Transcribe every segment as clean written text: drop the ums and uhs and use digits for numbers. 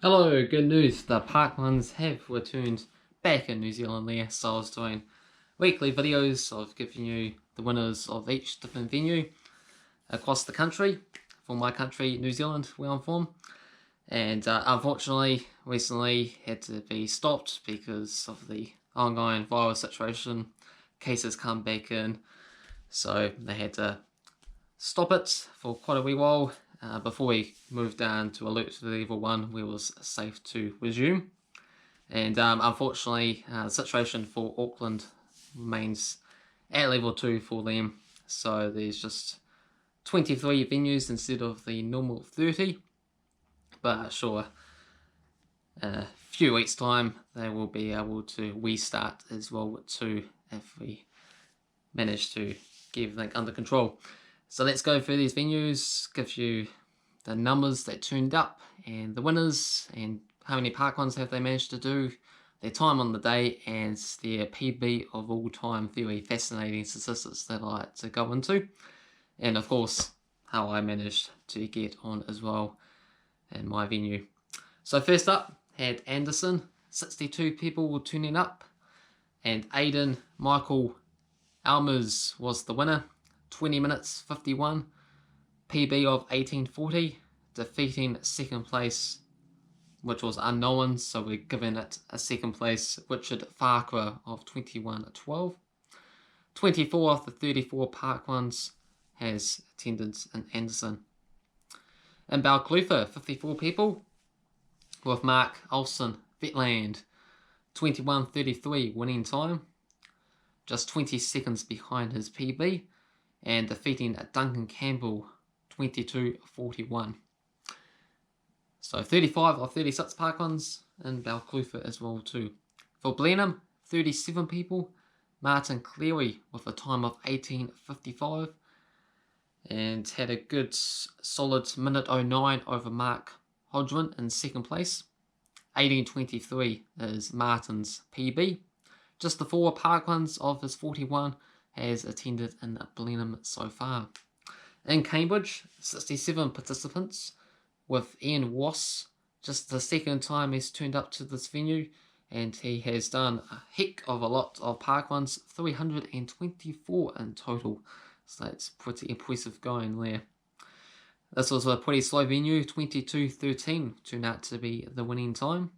Hello, good news. The parkruns have returned back in New Zealand there. So I was doing weekly videos of giving you the winners of each different venue across the country, for my country, New Zealand, where I'm from. And unfortunately, recently had to be stopped because of the ongoing virus situation. Cases come back in, so they had to stop it for quite a wee while. Before we moved down to alert level 1, we was safe to resume. And unfortunately, the situation for Auckland remains at level 2 for them. So there's just 23 venues instead of the normal 30. But sure, a few weeks' time, they will be able to restart as well too if we manage to get everything under control. So let's go through these venues, give you the numbers that turned up and the winners and how many parkruns have they managed to do, their time on the day and their PB of all time. Very fascinating statistics that I like to go into. And of course, how I managed to get on as well in my venue. So first up, had Anderson, 62 people were tuning up. And Aidan Michael Almers was the winner. 20 minutes 51, PB of 1840, defeating second place, which was unknown, so we're giving it a second place, Richard Farquhar of 21:12. 24 of the 34 parkruns has attendance in Anderson. In Balcutha, 54 people, with Mark Olsen, Vetland, 21:33 winning time, just 20 seconds behind his PB, and defeating Duncan Campbell 22:41. So 35 of 36 parkruns in Balcutha as well too. For Blenheim, 37 people, Martin Cleary with a time of 18:55 and had a good solid minute 09 over Mark Hodgman in second place. 18:23 is Martin's PB. Just the 4 parkruns of his 41 has attended in Blenheim so far. In Cambridge, 67 participants, with Ian Wass, just the second time he's turned up to this venue, and he has done a heck of a lot of parkruns, 324 in total, so that's pretty impressive going there. This was a pretty slow venue, 22:13 turned out to be the winning time.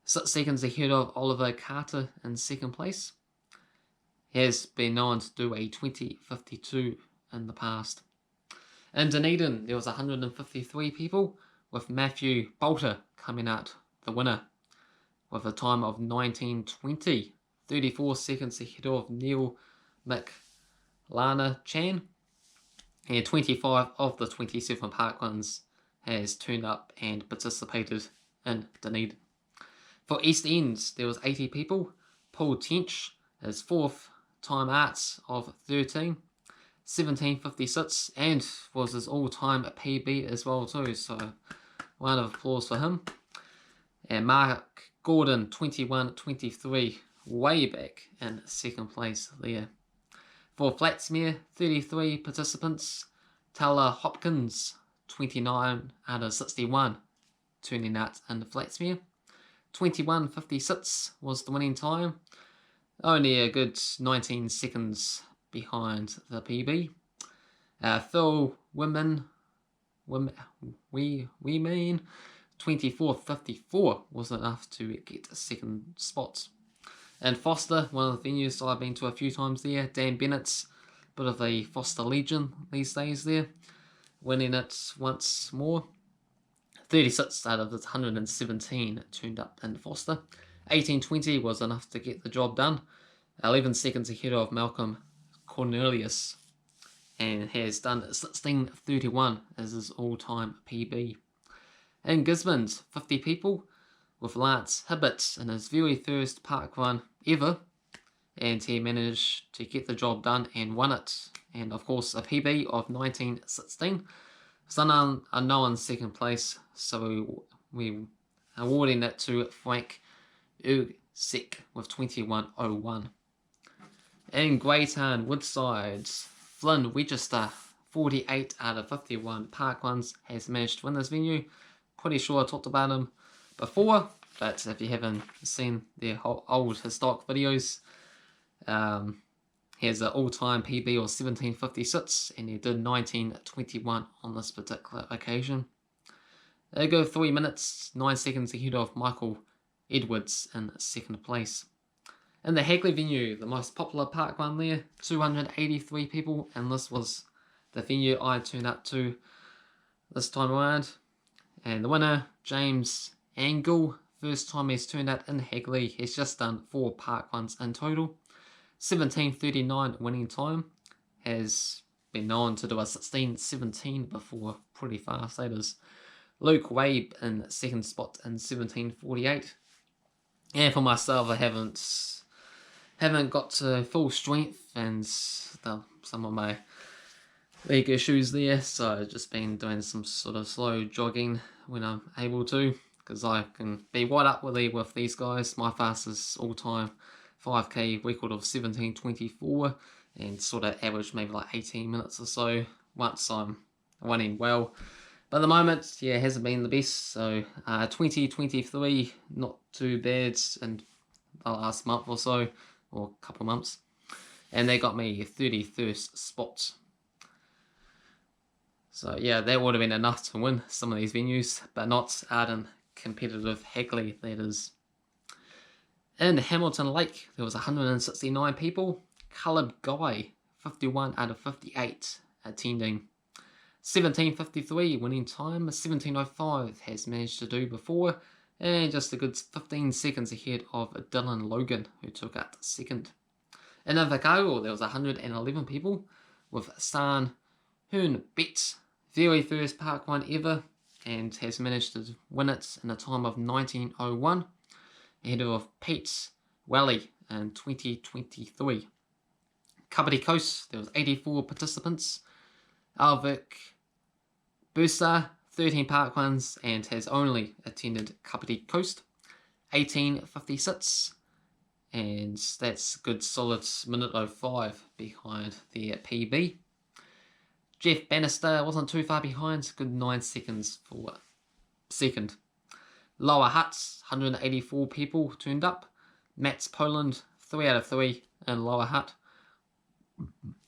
6 seconds ahead of Oliver Carter in second place. He has been known to do a 20:52 in the past. In Dunedin, there was 153 people, with Matthew Bolter coming out the winner with a time of 19:20, 34 seconds ahead of Neil McLana Chan. And 25 of the 27 parkruns has turned up and participated in Dunedin. For East End, there was 80 people. Paul Tench, his 4th time out of 13, 17:56, and was his all-time PB as well too, so round of applause for him. And Mark Gordon, 21:23, way back in second place there. For Flaxmere, 33 participants. Taylor Hopkins, 29 out of 61, turning out in Flaxmere. 21:56 was the winning time. Only a good 19 seconds behind the PB. Phil Women, 24:54 was enough to get a second spot. And Foster, one of the venues I've been to a few times there, Dan Bennett's bit of a Foster Legion these days there, winning it once more. 36 out of the 117 turned up in Foster. 18:20 was enough to get the job done. 11 seconds ahead of Malcolm Cornelius, and has done 16:31 as his all-time PB. In Gisbourne, 50 people, with Lance Hibbett in his very first parkrun ever, and he managed to get the job done and won it, and of course a PB of 19:16. It's unknown second place, so we awarding it to Frank Ursek with 21:01. In Greytown Woodside, Flynn Register, 48 out of 51 parkruns, has managed to win this venue. pretty sure I talked about him before, but if you haven't seen their old historic videos, he has an all-time PB of 1756, and he did 1921 on this particular occasion. They go 3 minutes, 9 seconds ahead of Michael Edwards in second place. In the Hagley venue, the most popular park run there, 283 people, and this was the venue I turned up to this time around. And the winner, James Angle, first time he's turned out in Hagley. He's just done 4 park runs in total. 17:39 winning time. Has been known to do a 16:17 before, pretty fast that is. Luke Wabe in second spot in 17:48. And for myself, I haven't got to full strength and some of my leg issues there, so I've just been doing some sort of slow jogging when I'm able to, because I can be right up with these guys. My fastest all-time 5k record of 17:24, and sort of average maybe like 18 minutes or so once I'm running well. But at the moment, yeah, it hasn't been the best, so 2023, not too bad in the last month or so, or a couple of months. And they got me 31st spot. So yeah, that would have been enough to win some of these venues, but not out in competitive Hagley, that is. In Hamilton Lake, there was 169 people. Caleb Guy, 51 out of 58 attending. 17:53 winning time, 17:05 has managed to do before, and just a good 15 seconds ahead of Dylan Logan, who took out second. In Invercargill, there was 111 people, with Stan Hoon Bet, very first park run ever, and has managed to win it in a time of 19:01, ahead of Pete Wally in 2023. Kapiti Coast, there was 84 participants. Alvik Bursa, 13 park runs, and has only attended Kapiti Coast. 18:56, and that's a good solid minute 05 behind their PB. Jeff Bannister wasn't too far behind, good 9 seconds for second. Lower Hutt, 184 people turned up. Matt's Poland, 3 out of 3 in Lower Hutt.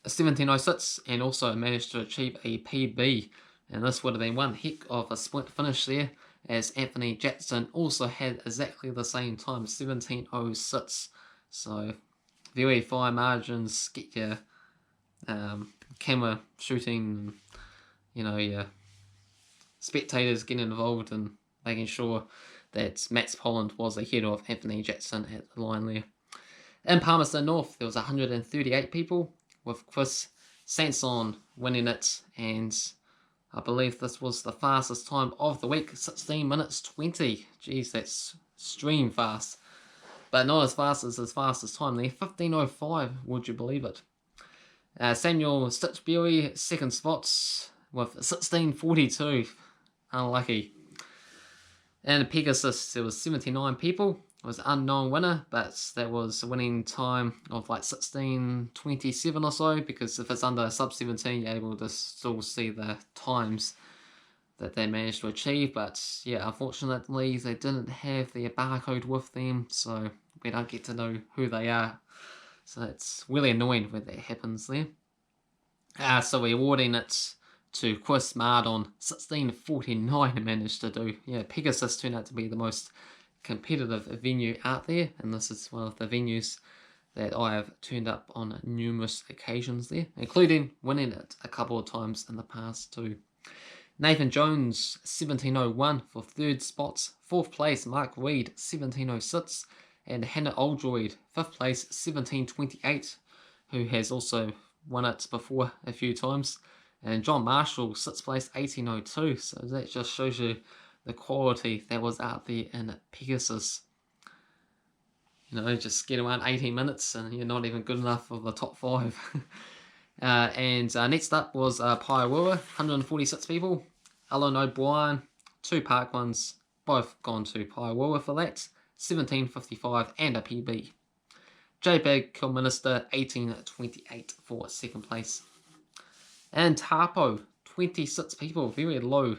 17:06, and also managed to achieve a PB, and this would have been one heck of a sprint finish there, as Anthony Jackson also had exactly the same time, 17:06. So very fine margins. Get your camera shooting, your spectators getting involved and making sure that Max Poland was ahead of Anthony Jackson at the line there. In Palmerston North, there was 138 people, with Chris Sanson winning it, and I believe this was the fastest time of the week, 16 minutes 20. Jeez, that's extreme fast. But not as fast as his fastest time there, 15:05, would you believe it? Samuel Stitchberry, second spot, with 16:42. Unlucky. And Pegasus, there was 79 people. It was an unknown winner, but that was a winning time of like 16:27 or so, because if it's under sub 17, you're able to still see the times that they managed to achieve. But yeah, unfortunately, they didn't have their barcode with them, so we don't get to know who they are. So it's really annoying when that happens there. So we're awarding it to Chris Mardon, 16:49 managed to do. Yeah, Pegasus turned out to be the most competitive venue out there, and this is one of the venues that I have turned up on numerous occasions there, including winning it a couple of times in the past too. Nathan Jones, 17:01 for third spot. Fourth place, Mark Reed, 17:06, and Hannah Oldroyd, fifth place, 17:28, who has also won it before a few times. And John Marshall, sixth place, 18:02, so that just shows you the quality that was out there in Pegasus. Just get around 18 minutes and you're not even good enough for the top 5. And next up was Porirua, 146 people. Alan O'Brien, 2 park runs, both gone to Porirua for that. 17:55 and a PB. J-Bag Kilminister, 18:28 for second place. And Taupo, 26 people, very low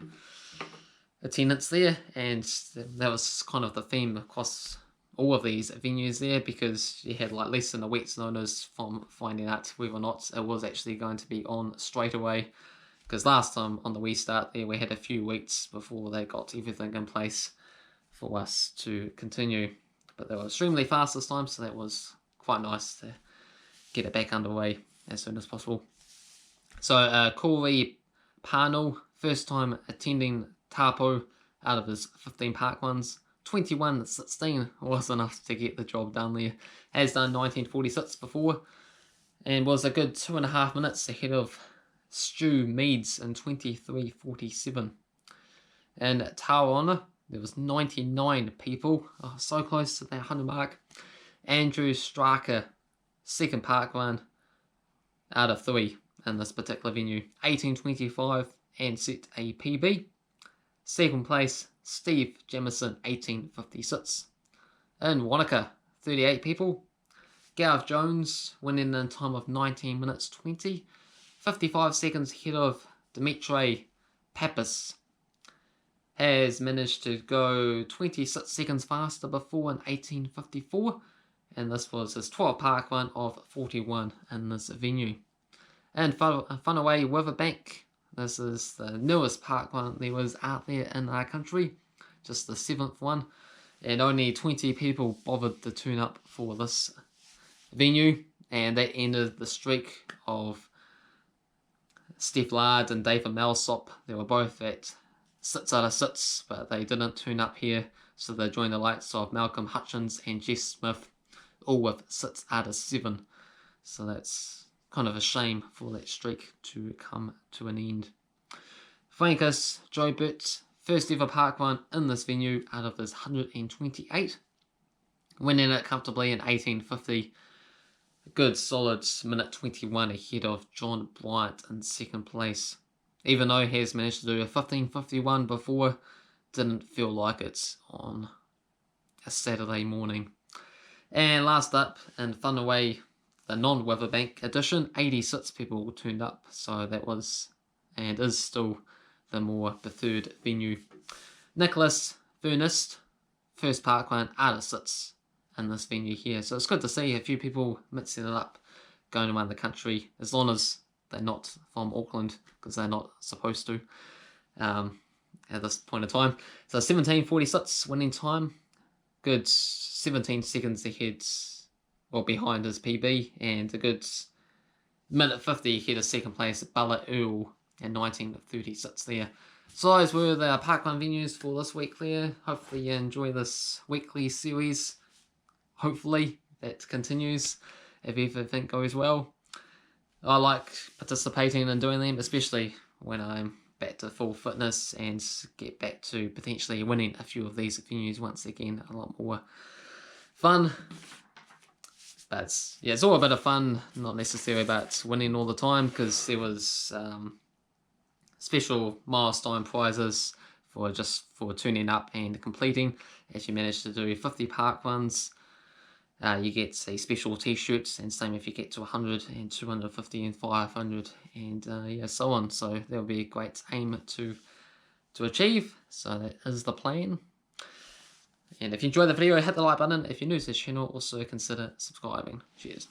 attendance there, and that was kind of the theme across all of these venues there, because you had like less than a week's notice from finding out whether or not it was actually going to be on straight away. Because last time on the restart there, we had a few weeks before they got everything in place for us to continue. But they were extremely fast this time, so that was quite nice to get it back underway as soon as possible. So Corey Parnell, first time attending Taupo out of his 15 parkruns. 21.16 was enough to get the job done there. Has done 19.46 before, and was a good 2.5 minutes ahead of Stu Meads in 23.47. And Tauranga, there was 99 people, so close to that 100 mark. Andrew Straka, second parkrun out of 3 in this particular venue, 18.25 and set a PB. Second place, Steve Jamison, 18.56. In Wanaka, 38 people. Gareth Jones winning in time of 19 minutes 20, 55 seconds ahead of Dimitri Pappas. Has managed to go 26 seconds faster before in 18.54, and this was his 12th parkrun of 41 in this venue. And Whangarei Riverbank, this is the newest parkrun there was out there in our country, just the 7th one, and only 20 people bothered to turn up for this venue, and that ended the streak of Steph Lard and David Malsop. They were both at 6 out of 6, but they didn't turn up here, so they joined the likes of Malcolm Hutchins and Jess Smith, all with 6 out of 7. So that's kind of a shame for that streak to come to an end. Frankus Joe Burt, first ever parkrun in this venue out of his 128, winning it comfortably in 18.50. A good solid minute 21 ahead of John Bryant in second place. Even though he has managed to do a 15.51 before, didn't feel like it's on a Saturday morning. And last up, in Whangarei, the non-Riverbank edition, 86 people turned up, so that was and is still the more preferred venue. Nicholas Furnist, first parkrun out of 6 in this venue here, so it's good to see a few people mixing it up, going around the country, as long as they're not from Auckland, because they're not supposed to at this point in time. So 17.46 winning time, good 17 seconds ahead, well, behind his PB, and a good minute 50 ahead of second place, Bala Earl, and 19.36 there. So those were the parkrun venues for this week there. Hopefully you enjoy this weekly series. Hopefully that continues if everything goes well. I like participating and doing them, especially when I'm back to full fitness and get back to potentially winning a few of these venues once again. A lot more fun. But it's all a bit of fun, not necessarily about winning all the time, because there was special milestone prizes for turning up and completing. If you manage to do 50 parkruns, you get a special t-shirt, and same if you get to 100 and 250 and 500 and so on. So that'll be a great aim to achieve. So that is the plan. And if you enjoyed the video, hit the like button. If you're new to this channel, also consider subscribing. Cheers.